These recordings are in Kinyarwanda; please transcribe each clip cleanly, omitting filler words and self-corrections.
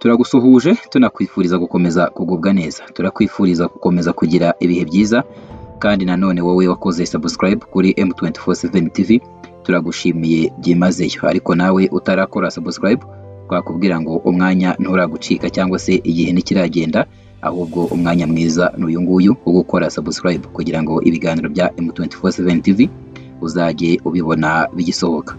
Turagusuhuje tunakwifuriza gukomeza kugubwa neza. Turakwifuriza gukomeza kugira ibihe byiza kandi nanone wowe wakoze subscribe kuri M247 TV turagushimiye byimazeyo. Ariko nawe utarakora subscribe twakubwira ngo umwanya nturagucika cyangwa se igihe nikiragenda, ahubwo umwanya mwiza n'uyu nguyu wo gukora subscribe kugira ngo ibiganiro bya M247 TV uzajye ubibona bigisohoka.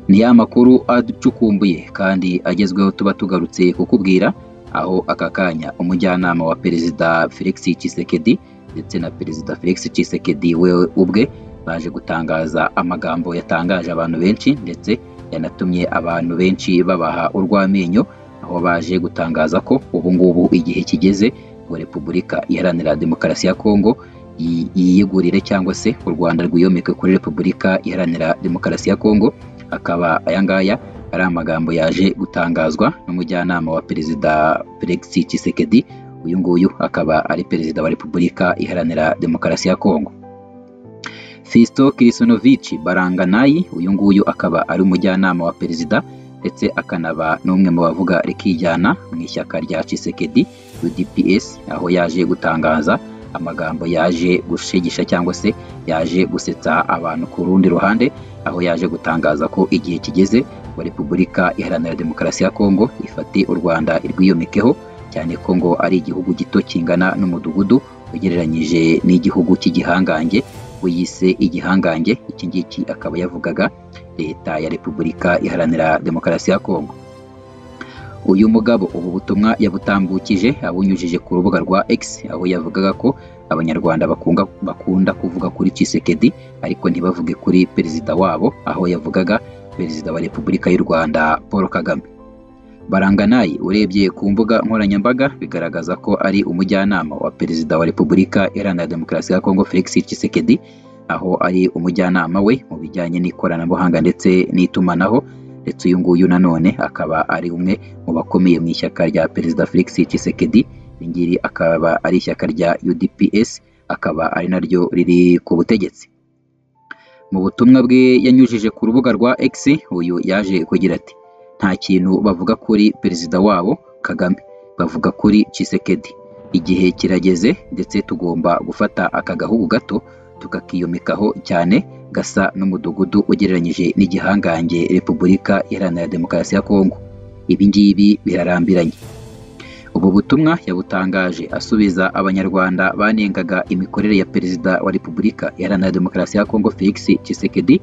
Ni ya makuru aducukumbuye kandi agezweho tuba tugarutse kukubwira, aho aka kanya umujyanama wa Perezida Felix Tshisekedi ndetse na Perezida Felix Tshisekedi we ubwe baje gutangaza amagambo yatangaje abantu benshi ndetse yanatumye abantu benshi babaha urw'amenyo, aho baje gutangaza ko ubu ngubu igihe kigeze ngo Repubulika Iharanira Demokarasi ya Kongo yiyegurire cyangwa se u Rwanda rwiyomeke kuri Repubulika Iharanira Demokarasi ya Kongo. Akaba aya ngaya ari amagambo yaje gutangazwa n'umujyanama wa Perezida Felix Tshisekedi. Uyu nguyu akaba ari Perezida wa Repubulika Iharanira Demokarasi ya Kongo. Fisto Kilisonovich Baranganayi, uyu nguyu akaba ari umujyanama wa Perezida ndetse akanaba n'umwe mu bavuga rikijyana mu ishyaka rya Tshisekedi UDPS, aho yaje gutangaza amagambo yaje gushegisha cyangwa se yaje gusetsa abantu ku rundi ruhande, aho yaje gutangaza ko igihe kigeze ngo Repubulika Iharanira Demokarasi ya Kongo ifate u Rwanda irwiyomekeho, cyane ko ngo ari igihugu gito kingana n'umudugudu ugereranyije n'igihugu cy'igihangange uyise igihangange. Iki ngiki akaba yavugaga leta ya Repubulika Iharanira Demokarasi ya Kongo. Uyu mugabo ubu butumwa yabutambukije abunyujije ku rubuga rwa X, aho yavugaga ko abanyarwanda bakunda kuvuga kuri Tshisekedi ariko ntibavuge kuri perezida wabo, aho yavugaga perezida wa Repubulika y'u Rwanda Paul Kagame. Baranganayi urebye ku mbuga nkoranyambaga bigaragaza ko ari umujyanama wa Perezida wa Repubulika Iharanira Demokarasi ya Kongo Felix Tshisekedi, aho ari umujyanama we mu bijyanye n'ikoranabuhanga ndetse n'itumanaho, ndetse uyu nguyu nanone akaba ari umwe mu bakomeye mu ishyaka rya Perezida Felix Tshisekedi. Ingiri akaba ari ishyaka rya UDPS, akaba ari naryo riri ku butegetsi. Mu butumwa bwe yanyujije ku rubuga rwa X, uyu yaje kugira ati: nta kintu bavuga kuri perezida wabo Kagame, bavuga kuri Tshisekedi. Igihe kirageze ndetse tugomba gufata aka gahugu gato tukakiyomekaho cyane gasa n'umudugudu ugereranyije n'igihangange Repubulika Iharanira Demokarasi ya Kongo. Ibi ngibi birarambiranye. Ubu butumwa yabutangaje asubiza abanyarwanda banengaga imikorere ya Perezida wa Repubulika Iharanira Demokarasi ya Kongo Felix Tshisekedi,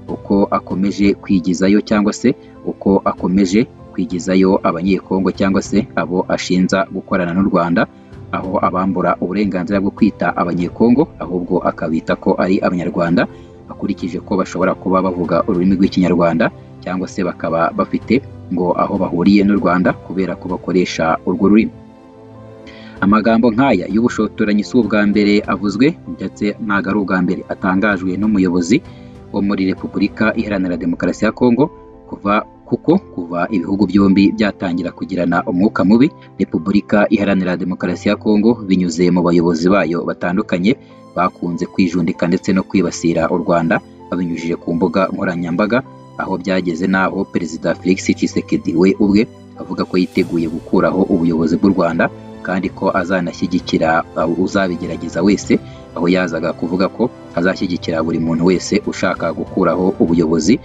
uko akomeje kwigizayo cyangwa se uko akomeje kwigizayo abanyekongo cyangwa se abo ashinza gukorana n'u Rwanda, aho abambura uburenganzira bwo kwita abanyekongo ahubwo akabita ko ari abanyarwanda, akurikije ko bashobora kuba bavuga ururimi rw'ikinyarwanda cyangwa se bakaba bafite ngo aho bahuriye n'u Rwanda kubera ko bakoresha urwo rurimi. Amagambo nk'aya y'ubushotoranyi si ubwa mbere avuzwe ndetse ntago ari ubwa mbere atangajwe n'umuyobozi wo muri Repubulika Iharanira Demokarasi ya Kongo, kuva ibihugu byombi byatangira kugirana umwuka mubi. Repubulika Iharanira Demokarasi ya Kongo binyuze mu bayobozi bayo batandukanye bakunze kwijundika ndetse no kwibasira u Rwanda babinyujije ku mbuga nkoranyambaga, aho byageze naho Perezida Felix Tshisekedi we ubwe avuga ko yiteguye gukuraho ubuyobozi bw'u Rwanda kandi ko azanashyigikira uzabigerageza wese, aho yazaga kuvuga ko azashyigikira buri muntu wese ushaka gukuraho ubuyobozi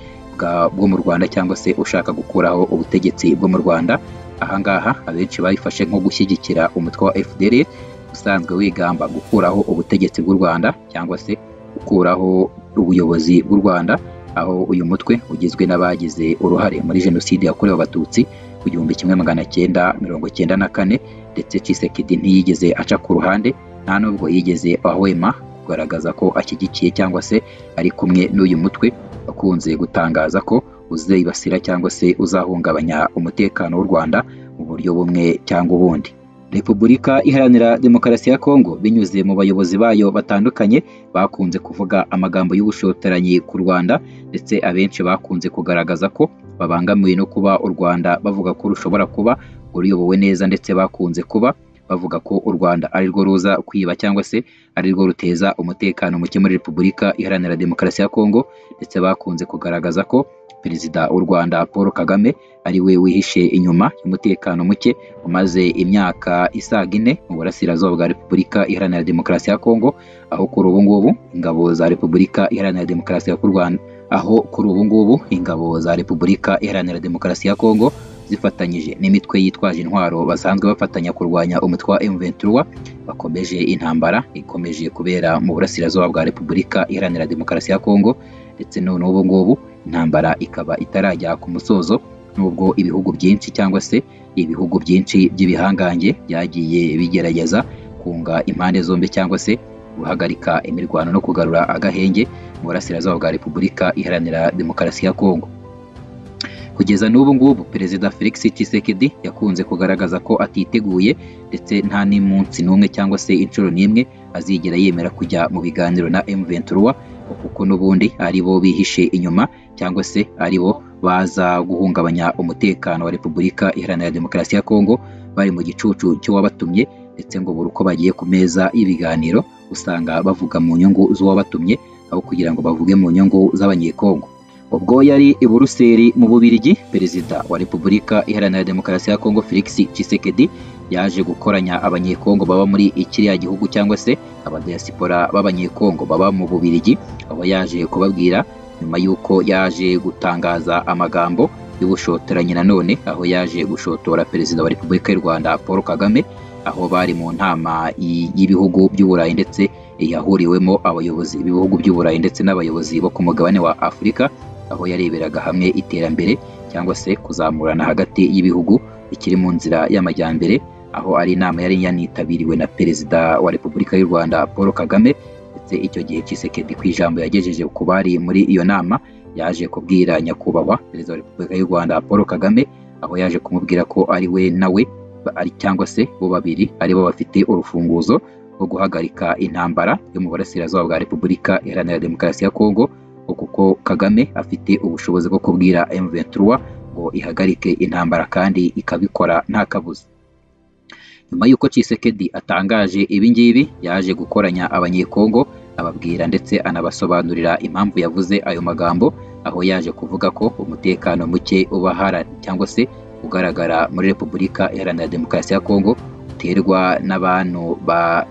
bwo mu Rwanda cyangwa se ushaka gukuraho ubutegetsi bwo mu Rwanda. Ahangaha abenshi babifashe nko gushyigikira umutwe wa FDLR usanzwe wigamba gukuraho ubutegetsi bw'u Rwanda cyangwa se gukuraho ubuyobozi bw'u Rwanda, aho uyu mutwe ugizwe n'abagize uruhare muri Jenoside yakorewe Abatutsi mu 1994, ndetse Tshisekedi ntiyigeze aca ku ruhande, nta nubwo yigeze ahwema kugaragaza ko ashyigikiye cyangwa se ari kumwe n'uyu mutwe bakunze gutangaza ko uzibasira cyangwa se uzahungabanya umutekano w'u Rwanda mu buryo bumwe cyangwa ubundi. Repubulika Iharanira Demokarasi ya Kongo binyuze mu bayobozi bayo batandukanye bakunze kuvuga amagambo y'ubushotoranyi ku Rwanda, ndetse abenshi bakunze kugaragaza ko babangamiwe no kuba u Rwanda bavuga ko rushobora kuba ruyobowe neza, ndetse bakunze kuba bavuga ko u Rwanda ari rwo ruza kwiba cyangwa se ari rwo ruteza umutekano muke muri Repubulika Iharanira Demokarasi ya Kongo, ndetse bakunze kugaragaza ko perezida w'u Rwanda Paul Kagame ari we wihishe inyuma y'umutekano muke umaze imyaka isaga 4 mu burasirazuba bwa Repubulika Iharanira Demokarasi ya Kongo, aho kuri ubu ngubu ingabo za Repubulika Iharanira Demokarasi ya Rwanda Kongo zifatanyije n'imitwe yitwaje intwaro basanzwe bafatanya kurwanya umutwe wa M23 bakomeje intambara ikomeje kubera mu burasirazuba bwa Repubulika Iharanira Demokarasi ya Kongo, ndetse n'ubu ngubu intambara ikaba itarajya ku musozo, nubwo ibihugu byinshi cyangwa se ibihugu byinshi by'ibihangange byagiye bigerageza kunga impande zombi cyangwa se guhagarika imirwano no kugarura agahenge mu burasirazuba bwa Repubulika Iharanira Demokarasi ya Kongo. Kugeza n'ubu ngubu Perezida Felix Tshisekedi yakunze kugaragaza ko atiteguye, ndetse nta n'umunsi n'umwe cyangwa se inshuro n'imwe azigera yemera kujya mu biganiro na M23, kuko n'ubundi ari bo bihishe inyuma cyangwa se ari bo baza guhungabanya umutekano wa Repubulika Iharanira Demokarasi ya Kongo, bari mu gicucu cyo wabatumye, ndetse ngo buri uko bagiye ku meza y'ibiganiro usanga bavuga mu nyungu z'uwabatumye aho kugira ngo bavuge mu nyungu z'abanyekongo. Ubwo yari i Buruseli mu Bubiligi, Perezida wa Repubulika Iharanira Demokarasi ya Kongo Felix Tshisekedi yaje gukoranya abanyekongo baba muri ikiriya gihugu cyangwa se abadiaspora b'abanyekongo baba mu Bubiligi, aho yaje kubabwira nyuma y'uko yaje gutangaza amagambo y'ubushotoranyi nanone, aho yaje gushotora Perezida wa Repubulika y'u Rwanda Paul Kagame, aho bari mu ntama y'ibihugu by'Uburayi ndetse yahuriwemo abayobozi b'ibihugu by'Uburayi ndetse n'abayobozi bo ku mugabane wa Afurika, aho yareberaga hamwe iterambere cyangwa se kuzamurana hagati y'ibihugu bikiri mu nzira y'amajyambere, aho ari inama yari yanitabiriwe na Perezida wa Repubulika y'u Rwanda Paul Kagame. Ndetse icyo gihe Tshisekedi ku ijambo yagejeje ku bari muri iyo nama yaje kubwira nyakubahwa Perezida wa Repubulika y'u Rwanda Paul Kagame, aho yaje kumubwira ko ari we nawe ari cyangwa se bo babiri ari bo bafite urufunguzo rwo guhagarika intambara yo mu burasirazuba bwa Repubulika Iharanira Demokarasi ya Kongo, kuko Kagame afite ubushobozi bwo kubwira M23 ngo ihagarike intambara kandi ikabikora nta kabuza. Nyuma y'uko Tshisekedi atangaje ibi ngibi, yaje gukoranya abanyekongo ababwira ndetse anabasobanurira impamvu yavuze ayo magambo, aho yaje kuvuga ko umutekano muke ubahara cyangwa se ugaragara muri Repubulika Iharanira Demokarasi ya Kongo uterwa n'abantu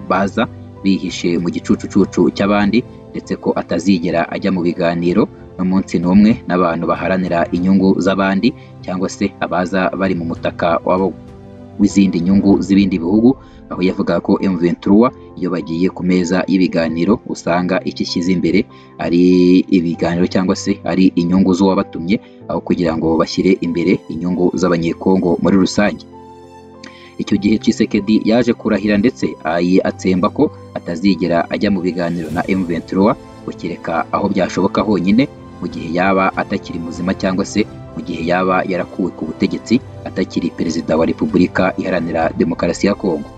baza bihishe mu gicucucucu cy'abandi, ndetse ko atazigera ajya mu biganiro n'umunsi n'umwe n'abantu baharanira inyungu z'abandi cyangwa se abaza bari mu mutaka wabo w'izindi nyungu z'ibindi bihugu, aho yavuga ko M23 iyo bagiye ku meza y'ibiganiro usanga ikishyize imbere ari ibiganiro cyangwa se ari inyungu z'uwabatumye, aho kugira ngo bashyire imbere inyungu z'abanyekongo muri rusange. Icyo gihe Tshisekedi yaje kurahira ndetse atsemba ko atazigera ajya mu biganiro na M23, kereka aho byashoboka honyine mu gihe yaba atakiri muzima cyangwa se mu gihe yaba yarakuwe ku butegetsi atakiri Perezida wa Repubulika Iharanira Demokarasi ya Kongo.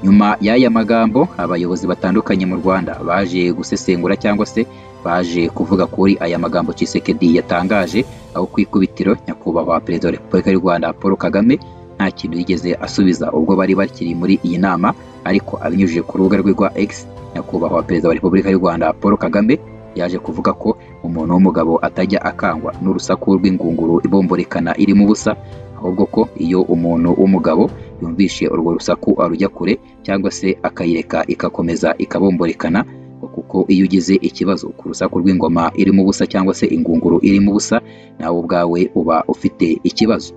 Nyuma y'aya magambo abayobozi batandukanye mu Rwanda baje gusesengura cyangwa se baje kuvuga kuri aya magambo Tshisekedi yatangaje, aho kwikubitiro nyakubahwa Perezida wa Repubulika y'u Rwanda Paul Kagame nta kintu yigeze asubiza ubwo bari bakiri muri iyi nama, ariko abinyujije ku rubuga rwe rwa X, nyakubahwa Perezida wa Repubulika y'u Rwanda Paul Kagame yaje kuvuga ko umuntu w'umugabo atajya akangwa n'urusaku rw'ingunguru ibomborekana irimo ubusa, ahubwo ko iyo umuntu w'umugabo yumvishe urwo rusaku arujya kure cyangwa se akayireka igakomeza ikabomborekana, kuko iyo ugize ikibazo ku rusaku rw'ingoma irimo ubusa cyangwa se ingunguru irimo ubusa, nawe ubwawe uba ufite ikibazo.